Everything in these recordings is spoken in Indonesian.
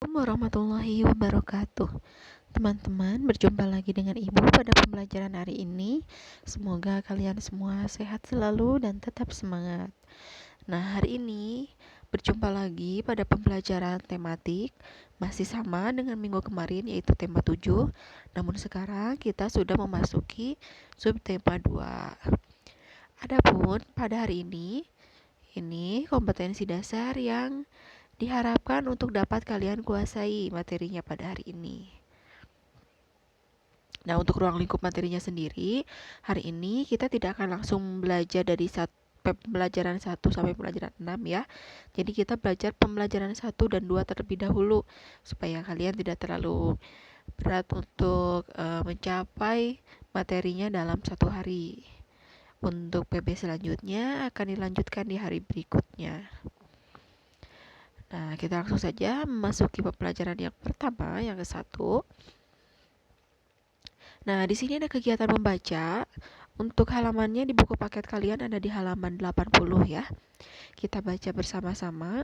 Assalamualaikum warahmatullahi wabarakatuh. Teman-teman, berjumpa lagi dengan Ibu pada pembelajaran hari ini. Semoga kalian semua sehat selalu dan tetap semangat. Nah, hari ini berjumpa lagi pada pembelajaran tematik. Masih sama dengan minggu kemarin, yaitu tema 7. Namun sekarang kita sudah memasuki subtema 2. Adapun pada hari ini kompetensi dasar yang diharapkan untuk dapat kalian kuasai materinya pada hari ini. Nah, untuk ruang lingkup materinya sendiri, hari ini kita tidak akan langsung belajar dari pembelajaran 1 sampai pembelajaran 6 ya. Jadi kita belajar pembelajaran 1 dan 2 terlebih dahulu supaya kalian tidak terlalu berat untuk mencapai materinya dalam satu hari. Untuk PB selanjutnya akan dilanjutkan di hari berikutnya. Nah, kita langsung saja memasuki pembelajaran yang pertama, yang ke-1. Nah, di sini ada kegiatan membaca. Untuk halamannya di buku paket kalian ada di halaman 80 ya. Kita baca bersama-sama.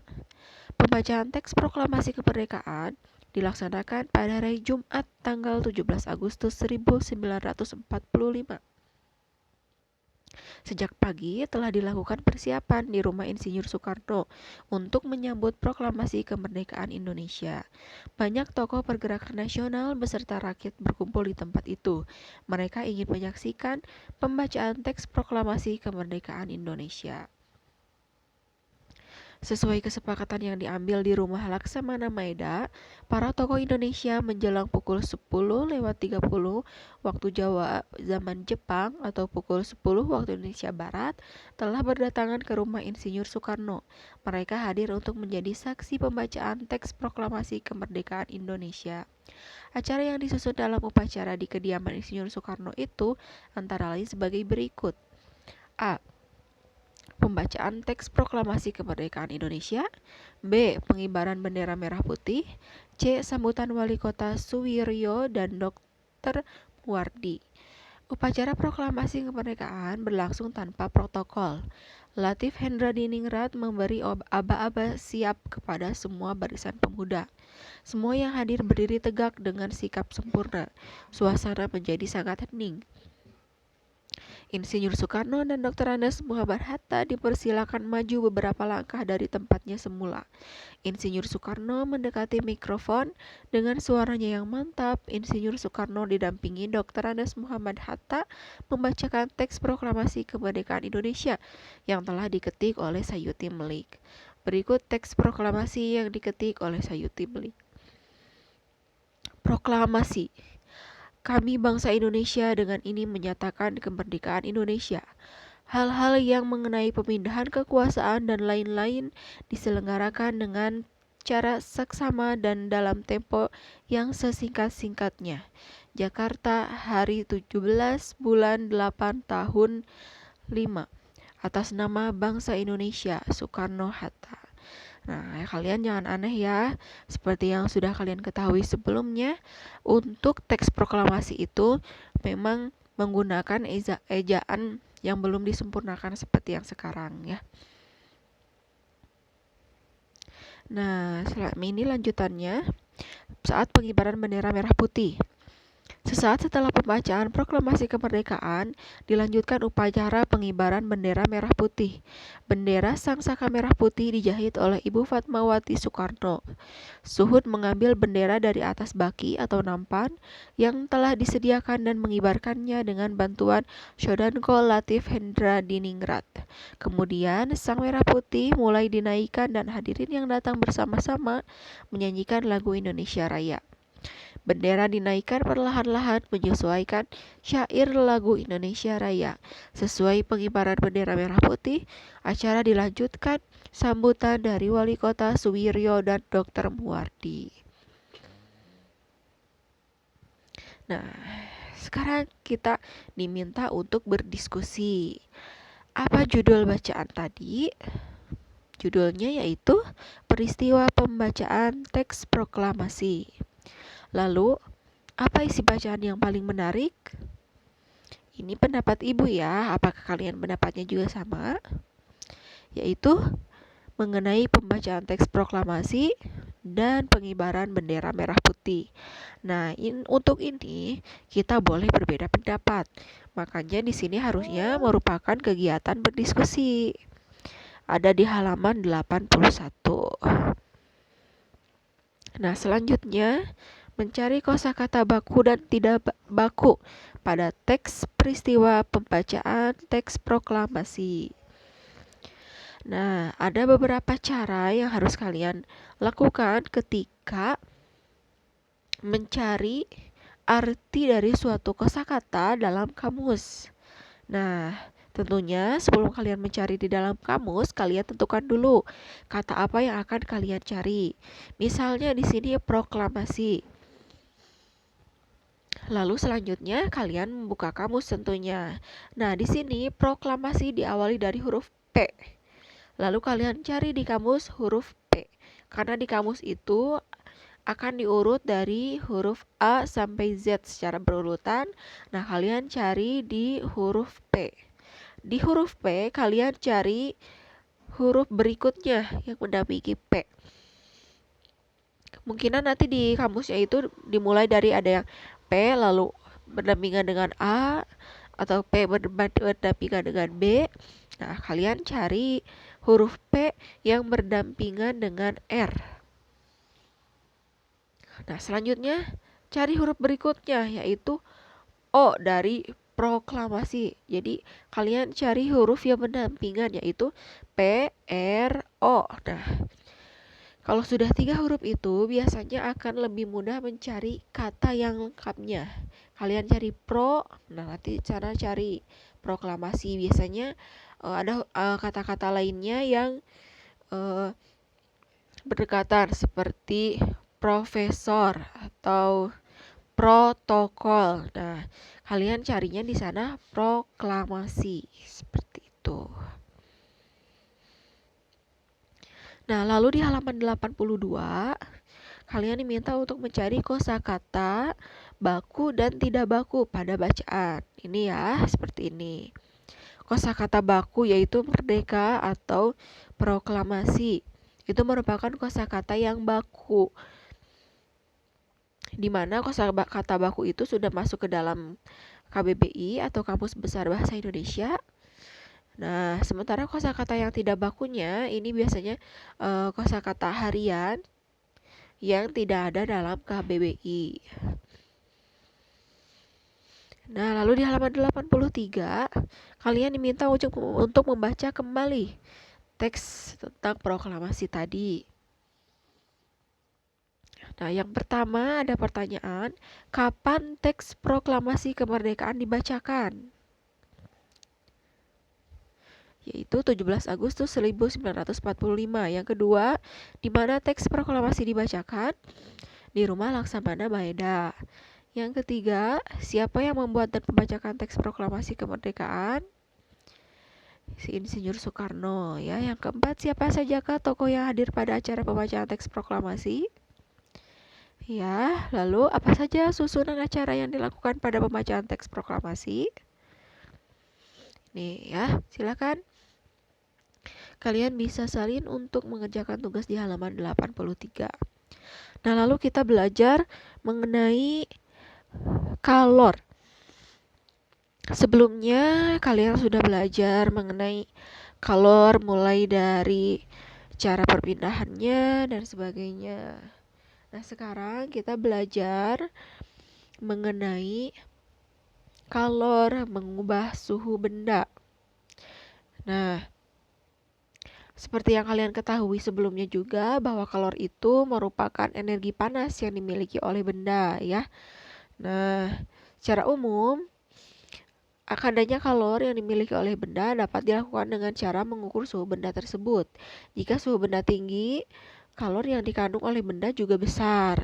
Pembacaan teks proklamasi kemerdekaan dilaksanakan pada hari Jumat tanggal 17 Agustus 1945. Sejak pagi telah dilakukan persiapan di Rumah Insinyur Soekarno untuk menyambut proklamasi kemerdekaan Indonesia. Banyak tokoh pergerakan nasional beserta rakyat berkumpul di tempat itu. Mereka ingin menyaksikan pembacaan teks proklamasi kemerdekaan Indonesia. Sesuai kesepakatan yang diambil di rumah Laksamana Maeda, para tokoh Indonesia menjelang pukul 10:30 waktu Jawa zaman Jepang atau pukul 10 waktu Indonesia Barat telah berdatangan ke rumah Insinyur Soekarno. Mereka hadir untuk menjadi saksi pembacaan teks proklamasi kemerdekaan Indonesia. Acara yang disusun dalam upacara di kediaman Insinyur Soekarno itu antara lain sebagai berikut. A. Pembacaan teks proklamasi kemerdekaan Indonesia. B. Pengibaran bendera merah putih. C. Sambutan Wali Kota Suwiryo dan Dr. Muwardi. Upacara proklamasi kemerdekaan berlangsung tanpa protokol. Latif Hendra Diningrat memberi aba-aba siap kepada semua barisan pemuda. Semua yang hadir berdiri tegak dengan sikap sempurna. Suasana menjadi sangat hening. Insinyur Soekarno dan Dr. Andes Muhammad Hatta dipersilakan maju beberapa langkah dari tempatnya semula. Insinyur Soekarno mendekati mikrofon dengan suaranya yang mantap. Insinyur Soekarno didampingi Dr. Andes Muhammad Hatta membacakan teks proklamasi kemerdekaan Indonesia yang telah diketik oleh Sayuti Melik. Berikut teks proklamasi yang diketik oleh Sayuti Melik. Proklamasi. Kami bangsa Indonesia dengan ini menyatakan kemerdekaan Indonesia. Hal-hal yang mengenai pemindahan kekuasaan dan lain-lain diselenggarakan dengan cara seksama dan dalam tempo yang sesingkat-singkatnya. Jakarta, hari 17 bulan 8 tahun 5. Atas nama bangsa Indonesia, Soekarno-Hatta. Nah, kalian jangan aneh ya. Seperti yang sudah kalian ketahui sebelumnya, untuk teks proklamasi itu memang menggunakan ejaan yang belum disempurnakan seperti yang sekarang ya. Nah, ini lanjutannya saat pengibaran bendera merah putih. Sesaat setelah pembacaan proklamasi kemerdekaan, dilanjutkan upacara pengibaran bendera merah putih. Bendera sang saka merah putih dijahit oleh Ibu Fatmawati Soekarno. Suhud mengambil bendera dari atas baki atau nampan yang telah disediakan dan mengibarkannya dengan bantuan Shodanko Latif Hendra Diningrat. Kemudian sang merah putih mulai dinaikkan dan hadirin yang datang bersama-sama menyanyikan lagu Indonesia Raya. Bendera dinaikkan perlahan-lahan menyesuaikan syair lagu Indonesia Raya. Sesuai pengibaran bendera merah putih, acara dilanjutkan sambutan dari Wali Kota Suwiryo dan Dr. Muwardi. Nah, sekarang kita diminta untuk berdiskusi. Apa judul bacaan tadi? Judulnya yaitu Peristiwa Pembacaan Teks Proklamasi. Lalu, apa isi bacaan yang paling menarik? Ini pendapat Ibu ya, apakah kalian pendapatnya juga sama? Yaitu, mengenai pembacaan teks proklamasi dan pengibaran bendera merah putih. Nah, untuk ini kita boleh berbeda pendapat. Makanya di sini harusnya merupakan kegiatan berdiskusi. Ada di halaman 81. Nah, selanjutnya mencari kosakata baku dan tidak baku pada teks peristiwa pembacaan teks proklamasi. Nah, ada beberapa cara yang harus kalian lakukan ketika mencari arti dari suatu kosakata dalam kamus. Nah, tentunya sebelum kalian mencari di dalam kamus, kalian tentukan dulu kata apa yang akan kalian cari. Misalnya di sini proklamasi. Lalu selanjutnya kalian membuka kamus tentunya. Nah, di sini proklamasi diawali dari huruf P. Lalu kalian cari di kamus huruf P. Karena di kamus itu akan diurut dari huruf A sampai Z secara berurutan. Nah, kalian cari di huruf P. Di huruf P, kalian cari huruf berikutnya yang mendampingi P. Kemungkinan nanti di kamusnya itu dimulai dari ada yang P lalu berdampingan dengan A atau P berdampingan dengan B. Nah, kalian cari huruf P yang berdampingan dengan R. Nah, selanjutnya cari huruf berikutnya yaitu O dari proklamasi. Jadi, kalian cari huruf yang berdampingan yaitu P, R, O. Nah, kalau sudah 3 huruf itu biasanya akan lebih mudah mencari kata yang lengkapnya. Kalian cari pro, nah nanti cara cari proklamasi. Biasanya ada kata-kata lainnya yang berdekatan seperti profesor atau protokol. Nah, kalian carinya di sana proklamasi seperti itu. Nah, lalu di halaman 82, kalian diminta untuk mencari kosakata baku dan tidak baku pada bacaan. Ini ya, seperti ini. Kosakata baku yaitu merdeka atau proklamasi. Itu merupakan kosakata yang baku, di mana kosakata baku itu sudah masuk ke dalam KBBI atau Kamus Besar Bahasa Indonesia. Nah, sementara kosakata yang tidak bakunya ini biasanya kosakata harian yang tidak ada dalam KBBI. Nah, lalu di halaman 83, kalian diminta untuk membaca kembali teks tentang proklamasi tadi. Nah, yang pertama ada pertanyaan, kapan teks proklamasi kemerdekaan dibacakan? Yaitu 17 Agustus 1945. Yang kedua, di mana teks proklamasi dibacakan? Di rumah Laksamana Maeda. Yang ketiga, siapa yang membuat dan membacakan teks proklamasi kemerdekaan? Si Insinyur Soekarno ya. Yang keempat, siapa sajakah tokoh yang hadir pada acara pembacaan teks proklamasi? Ya, lalu apa saja susunan acara yang dilakukan pada pembacaan teks proklamasi? Nih ya, silakan. Kalian bisa salin untuk mengerjakan tugas di halaman 83. Nah, lalu kita belajar mengenai kalor. Sebelumnya kalian sudah belajar mengenai kalor mulai dari cara perpindahannya dan sebagainya. Nah, sekarang kita belajar mengenai kalor mengubah suhu benda. Nah, seperti yang kalian ketahui sebelumnya juga bahwa kalor itu merupakan energi panas yang dimiliki oleh benda ya. Nah, secara umum adanya kalor yang dimiliki oleh benda dapat dilakukan dengan cara mengukur suhu benda tersebut. Jika suhu benda tinggi, kalor yang dikandung oleh benda juga besar.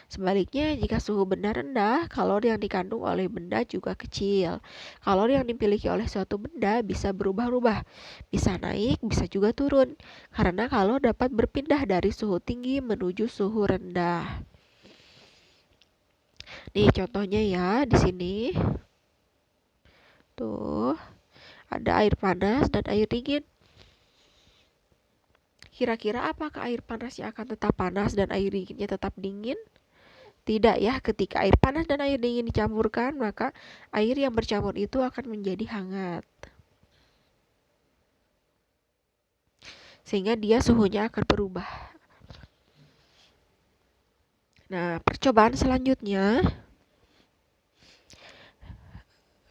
Sebaliknya, jika suhu benda rendah, kalor yang dikandung oleh benda juga kecil. Kalor yang dimiliki oleh suatu benda bisa berubah-ubah, bisa naik, bisa juga turun, karena kalor dapat berpindah dari suhu tinggi menuju suhu rendah. Nih contohnya ya di sini. Tuh, ada air panas dan air dingin. Kira-kira apakah air panasnya akan tetap panas dan air dinginnya tetap dingin? Tidak ya, ketika air panas dan air dingin dicampurkan, maka air yang bercampur itu akan menjadi hangat. Sehingga dia suhunya akan berubah. Nah, percobaan selanjutnya,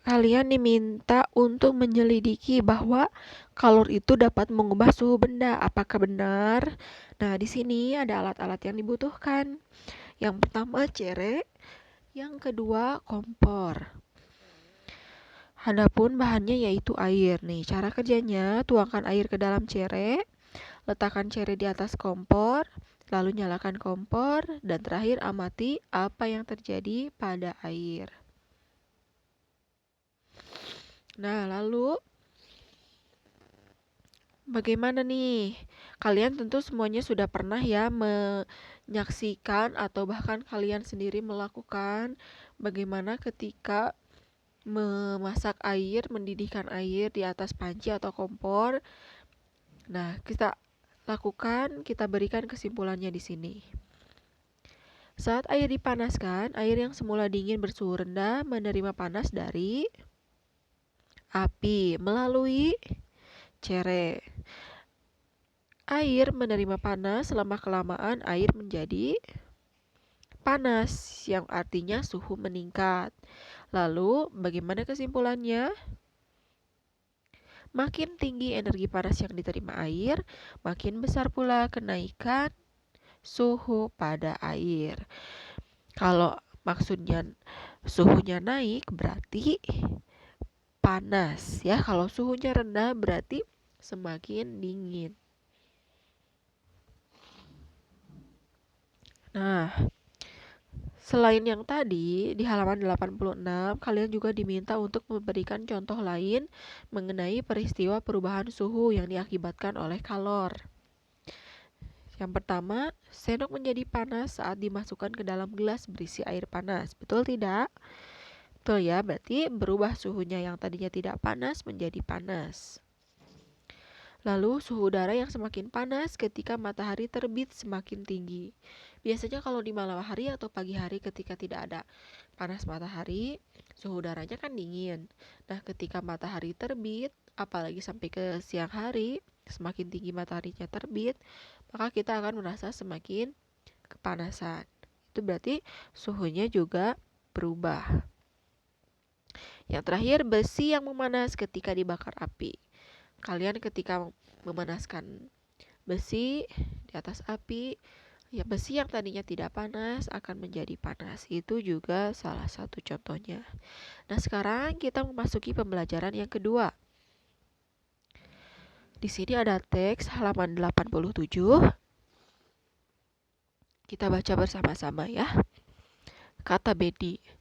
kalian diminta untuk menyelidiki bahwa kalor itu dapat mengubah suhu benda. Apakah benar? Nah, di sini ada alat-alat yang dibutuhkan. Yang pertama cere, yang kedua kompor. Adapun bahannya yaitu air. Nih, cara kerjanya, tuangkan air ke dalam cere, letakkan cere di atas kompor, lalu nyalakan kompor, dan terakhir amati apa yang terjadi pada air. Nah, lalu bagaimana nih? Kalian tentu semuanya sudah pernah ya menyaksikan atau bahkan kalian sendiri melakukan bagaimana ketika memasak air, mendidihkan air di atas panci atau kompor. Nah, kita berikan kesimpulannya di sini. Saat air dipanaskan, air yang semula dingin bersuhu rendah menerima panas dari api melalui cere. Air menerima panas, lama-kelamaan air menjadi panas, yang artinya suhu meningkat. Lalu, bagaimana kesimpulannya? Makin tinggi energi panas yang diterima air, makin besar pula kenaikan suhu pada air. Kalau maksudnya suhunya naik, berarti panas ya. Kalau suhunya rendah berarti semakin dingin. Nah, selain yang tadi di halaman 86, kalian juga diminta untuk memberikan contoh lain mengenai peristiwa perubahan suhu yang diakibatkan oleh kalor. Yang pertama, sendok menjadi panas saat dimasukkan ke dalam gelas berisi air panas. Betul tidak? Betul ya, berarti berubah suhunya yang tadinya tidak panas menjadi panas. Lalu suhu udara yang semakin panas ketika matahari terbit semakin tinggi. Biasanya kalau di malam hari atau pagi hari ketika tidak ada panas matahari, suhu udaranya kan dingin. Nah, ketika matahari terbit, apalagi sampai ke siang hari, semakin tinggi mataharinya terbit, maka kita akan merasa semakin kepanasan. Itu berarti suhunya juga berubah. Yang terakhir, besi yang memanas ketika dibakar api. Kalian ketika memanaskan besi di atas api, ya besi yang tadinya tidak panas akan menjadi panas. Itu juga salah satu contohnya. Nah, sekarang kita memasuki pembelajaran yang kedua. Di sini ada teks halaman 87. Kita baca bersama-sama ya. Kata Bedi.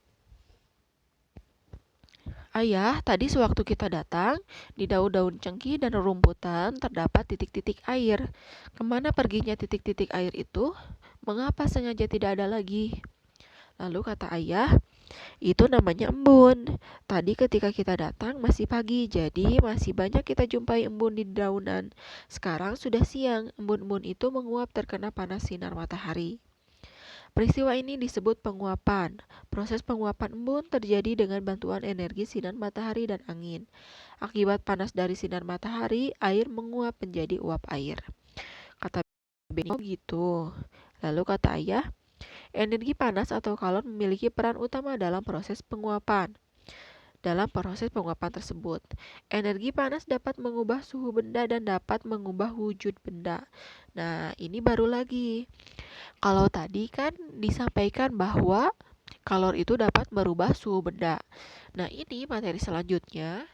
Ayah, tadi sewaktu kita datang, di daun-daun cengkih dan rumputan terdapat titik-titik air. Kemana perginya titik-titik air itu? Mengapa sengaja tidak ada lagi? Lalu kata ayah, itu namanya embun. Tadi ketika kita datang masih pagi, jadi masih banyak kita jumpai embun di daunan. Sekarang sudah siang, embun-embun itu menguap terkena panas sinar matahari. Peristiwa ini disebut penguapan. Proses penguapan embun terjadi dengan bantuan energi sinar matahari dan angin. Akibat panas dari sinar matahari, air menguap menjadi uap air. Kata Benny, oh gitu. Lalu kata ayah, energi panas atau kalor memiliki peran utama dalam proses penguapan. Dalam proses penguapan tersebut, energi panas dapat mengubah suhu benda dan dapat mengubah wujud benda. Nah, ini baru lagi. Kalau tadi kan disampaikan bahwa kalor itu dapat merubah suhu benda. Nah, ini materi selanjutnya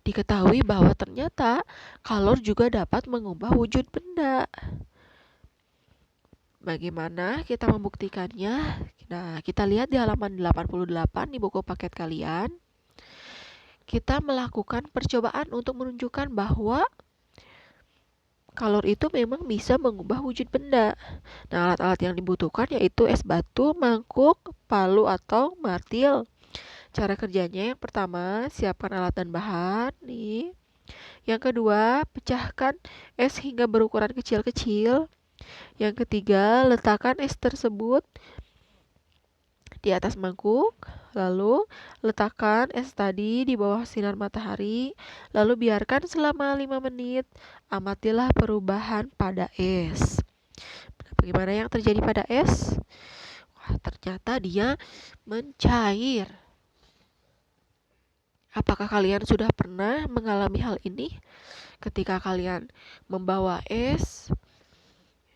diketahui bahwa ternyata kalor juga dapat mengubah wujud benda. Bagaimana kita membuktikannya? Nah, kita lihat di halaman 88 di buku paket kalian. Kita melakukan percobaan untuk menunjukkan bahwa kalor itu memang bisa mengubah wujud benda. Nah, alat-alat yang dibutuhkan yaitu es batu, mangkuk, palu atau martil. Cara kerjanya yang pertama, siapkan alat dan bahan nih. Yang kedua, pecahkan es hingga berukuran kecil-kecil. Yang ketiga, letakkan es tersebut di atas mangkuk. Lalu, letakkan es tadi di bawah sinar matahari. Lalu biarkan selama 5 menit. Amatilah perubahan pada es. Bagaimana yang terjadi pada es? Wah, ternyata dia mencair. Apakah kalian sudah pernah mengalami hal ini? Ketika kalian membawa es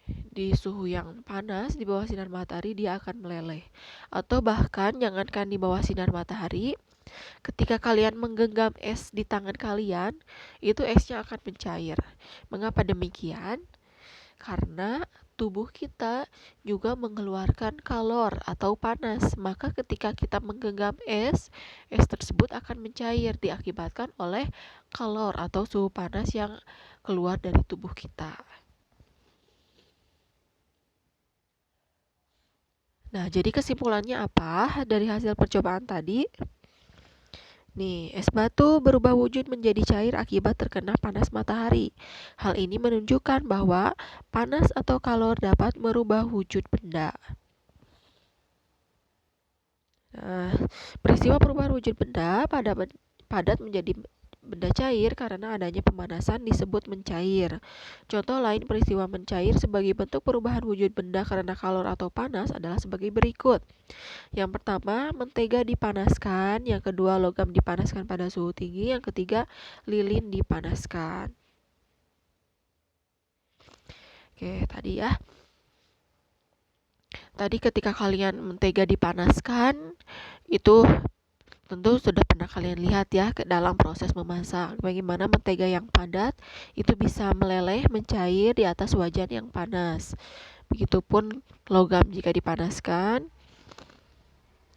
di suhu yang panas di bawah sinar matahari, dia akan meleleh. Atau bahkan jangankan di bawah sinar matahari, ketika kalian menggenggam es di tangan kalian, itu esnya akan mencair. Mengapa demikian? Karena tubuh kita juga mengeluarkan kalor atau panas. Maka ketika kita menggenggam es tersebut akan mencair diakibatkan oleh kalor atau suhu panas yang keluar dari tubuh kita. Nah, jadi kesimpulannya apa dari hasil percobaan tadi? Nih, es batu berubah wujud menjadi cair akibat terkena panas matahari. Hal ini menunjukkan bahwa panas atau kalor dapat merubah wujud benda. Nah, peristiwa perubahan wujud benda padat menjadi benda cair karena adanya pemanasan disebut mencair. Contoh lain peristiwa mencair sebagai bentuk perubahan wujud benda karena kalor atau panas adalah sebagai berikut. Yang pertama, mentega dipanaskan. Yang kedua, logam dipanaskan pada suhu tinggi. Yang ketiga, lilin dipanaskan. Oke, tadi ya. Tadi ketika kalian mentega dipanaskan, itu tentu sudah pernah kalian lihat ya ke dalam proses memasak. Bagaimana mentega yang padat itu bisa meleleh, mencair di atas wajan yang panas. Begitupun logam jika dipanaskan,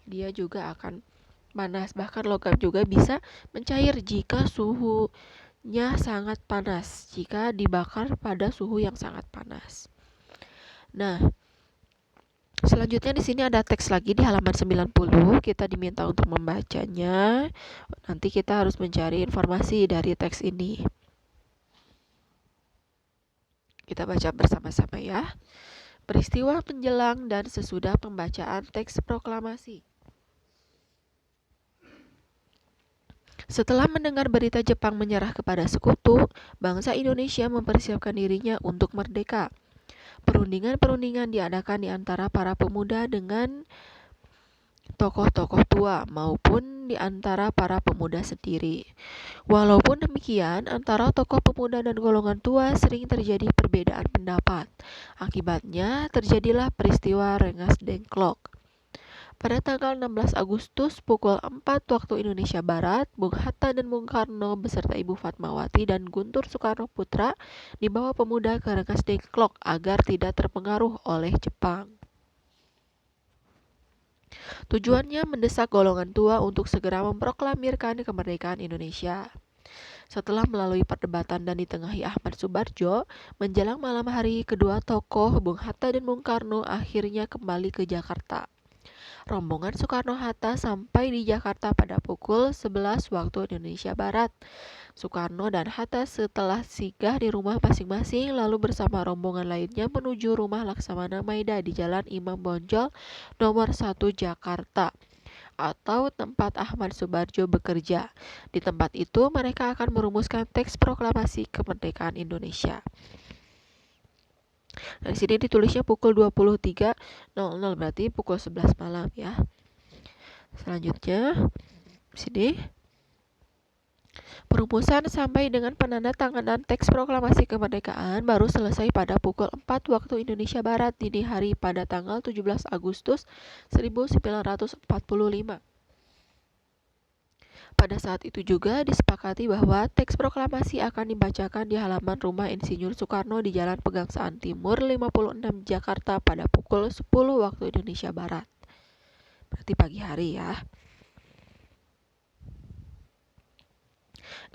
dia juga akan panas. Bahkan logam juga bisa mencair jika suhunya sangat panas, jika dibakar pada suhu yang sangat panas. Nah, selanjutnya di sini ada teks lagi di halaman 90. Kita diminta untuk membacanya. Nanti kita harus mencari informasi dari teks ini. Kita baca bersama-sama ya. Peristiwa menjelang dan sesudah pembacaan teks proklamasi. Setelah mendengar berita Jepang menyerah kepada sekutu, bangsa Indonesia mempersiapkan dirinya untuk merdeka. Perundingan-perundingan diadakan di antara para pemuda dengan tokoh-tokoh tua maupun di antara para pemuda sendiri. Walaupun demikian, antara tokoh pemuda dan golongan tua sering terjadi perbedaan pendapat. Akibatnya, terjadilah peristiwa Rengas Dengklok. Pada tanggal 16 Agustus pukul 4 waktu Indonesia Barat, Bung Hatta dan Bung Karno beserta Ibu Fatmawati dan Guntur Soekarno Putra dibawa pemuda ke Rengas Dengklok agar tidak terpengaruh oleh Jepang. Tujuannya mendesak golongan tua untuk segera memproklamirkan kemerdekaan Indonesia. Setelah melalui perdebatan dan ditengahi Ahmad Subarjo, menjelang malam hari kedua tokoh Bung Hatta dan Bung Karno akhirnya kembali ke Jakarta. Rombongan Soekarno-Hatta sampai di Jakarta pada pukul 11 waktu Indonesia Barat. Soekarno dan Hatta setelah singgah di rumah masing-masing lalu bersama rombongan lainnya menuju rumah Laksamana Maida di Jalan Imam Bonjol nomor 1 Jakarta atau tempat Ahmad Subarjo bekerja. Di tempat itu mereka akan merumuskan teks proklamasi kemerdekaan Indonesia. Nah, di sini ditulisnya pukul 23.00 berarti pukul 11 malam ya. Selanjutnya di sini perumusan sampai dengan penandatanganan teks proklamasi kemerdekaan baru selesai pada pukul 4 waktu Indonesia Barat dini hari pada tanggal 17 Agustus 1945. Pada saat itu juga disepakati bahwa teks proklamasi akan dibacakan di halaman rumah Insinyur Soekarno di Jalan Pegangsaan Timur 56 Jakarta pada pukul 10 waktu Indonesia Barat. Berarti pagi hari ya.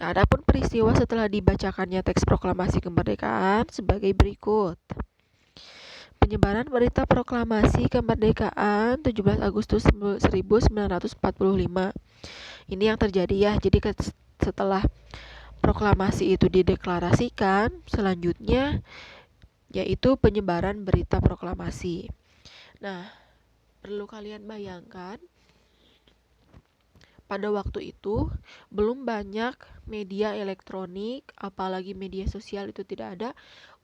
Nah, adapun peristiwa setelah dibacakannya teks proklamasi kemerdekaan sebagai berikut. Penyebaran berita proklamasi kemerdekaan 17 Agustus 1945. Ini yang terjadi ya. Jadi setelah proklamasi itu dideklarasikan, selanjutnya yaitu penyebaran berita proklamasi. Nah, perlu kalian bayangkan, pada waktu itu belum banyak media elektronik, apalagi media sosial itu tidak ada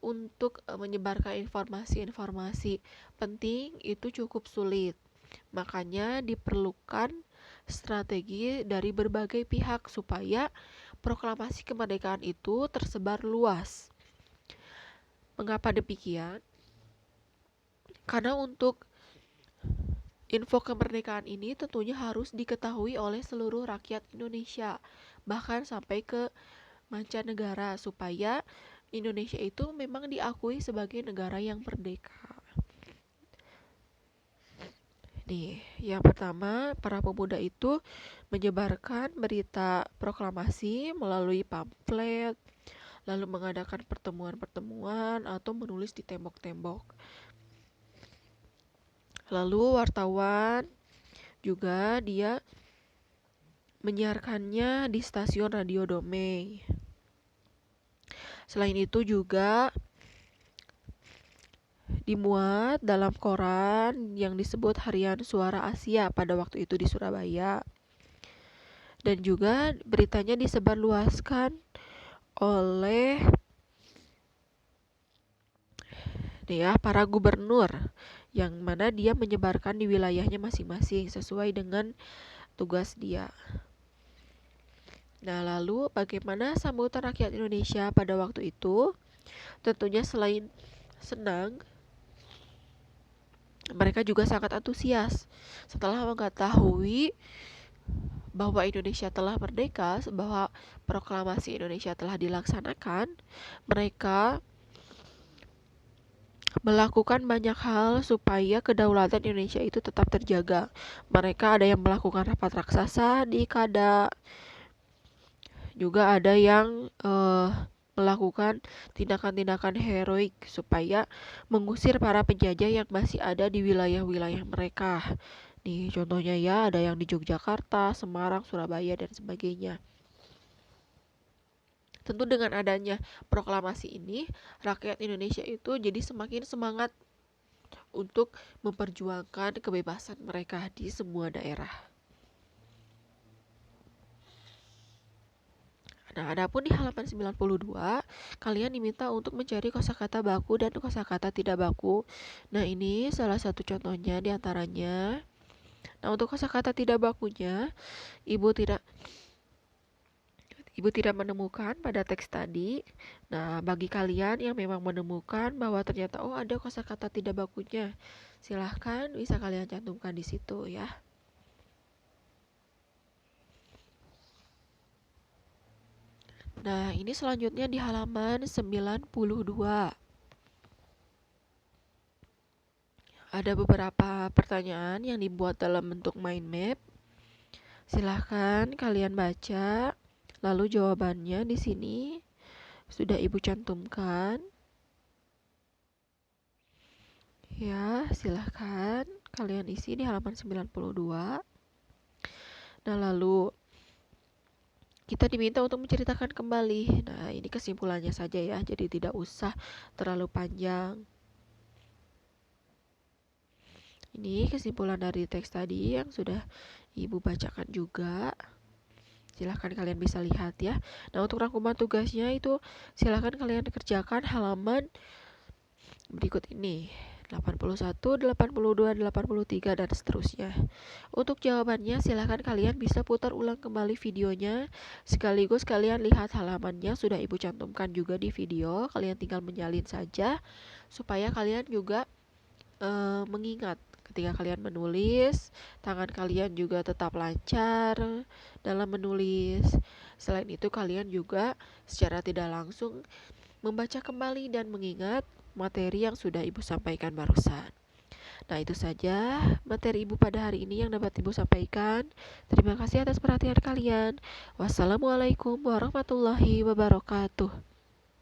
untuk menyebarkan informasi-informasi penting, itu cukup sulit. Makanya diperlukan strategi dari berbagai pihak supaya proklamasi kemerdekaan itu tersebar luas. Mengapa demikian? Karena untuk info kemerdekaan ini tentunya harus diketahui oleh seluruh rakyat Indonesia, bahkan sampai ke mancanegara, supaya Indonesia itu memang diakui sebagai negara yang merdeka. Nih, yang pertama, para pemuda itu menyebarkan berita proklamasi melalui pamflet, lalu mengadakan pertemuan-pertemuan atau menulis di tembok-tembok. Lalu wartawan juga dia menyiarkannya di stasiun radio Domei. Selain itu juga dimuat dalam koran yang disebut Harian Suara Asia pada waktu itu di Surabaya. Dan juga beritanya disebarluaskan oleh para gubernur, yang mana dia menyebarkan di wilayahnya masing-masing sesuai dengan tugas dia. Nah, lalu bagaimana sambutan rakyat Indonesia pada waktu itu? Tentunya selain senang, mereka juga sangat antusias setelah mengetahui bahwa Indonesia telah merdeka, bahwa proklamasi Indonesia telah dilaksanakan. Mereka melakukan banyak hal supaya kedaulatan Indonesia itu tetap terjaga. Mereka ada yang melakukan rapat raksasa di Kada, juga ada yang melakukan tindakan-tindakan heroik supaya mengusir para penjajah yang masih ada di wilayah-wilayah mereka. Nih contohnya ya, ada yang di Yogyakarta, Semarang, Surabaya, dan sebagainya. Tentu dengan adanya proklamasi ini, rakyat Indonesia itu jadi semakin semangat untuk memperjuangkan kebebasan mereka di semua daerah. Nah, adapun di halaman 92, kalian diminta untuk mencari kosakata baku dan kosakata tidak baku. Nah, ini salah satu contohnya di antaranya. Nah, untuk kosakata tidak bakunya, Ibu tidak menemukan pada teks tadi. Nah, bagi kalian yang memang menemukan bahwa ternyata ada kosakata tidak bakunya, silahkan bisa kalian cantumkan di situ ya. Nah, ini selanjutnya di halaman 92. Ada beberapa pertanyaan yang dibuat dalam bentuk mind map. Silahkan kalian baca, lalu jawabannya di sini sudah Ibu cantumkan. Ya, silahkan kalian isi di halaman 92. Nah, lalu kita diminta untuk menceritakan kembali. Nah, ini kesimpulannya saja ya, jadi tidak usah terlalu panjang. Ini kesimpulan dari teks tadi yang sudah Ibu bacakan juga. Silahkan kalian bisa lihat ya. Nah, untuk rangkuman tugasnya itu silahkan kalian kerjakan halaman berikut ini. 81, 82, 83, dan seterusnya. Untuk jawabannya silahkan kalian bisa putar ulang kembali videonya, sekaligus kalian lihat halamannya sudah Ibu cantumkan juga di video. Kalian tinggal menyalin saja supaya kalian juga mengingat ketika kalian menulis, tangan kalian juga tetap lancar dalam menulis. Selain itu kalian juga secara tidak langsung membaca kembali dan mengingat materi yang sudah Ibu sampaikan barusan. Nah, itu saja materi Ibu pada hari ini yang dapat Ibu sampaikan. Terima kasih atas perhatian kalian. Wassalamualaikum warahmatullahi wabarakatuh.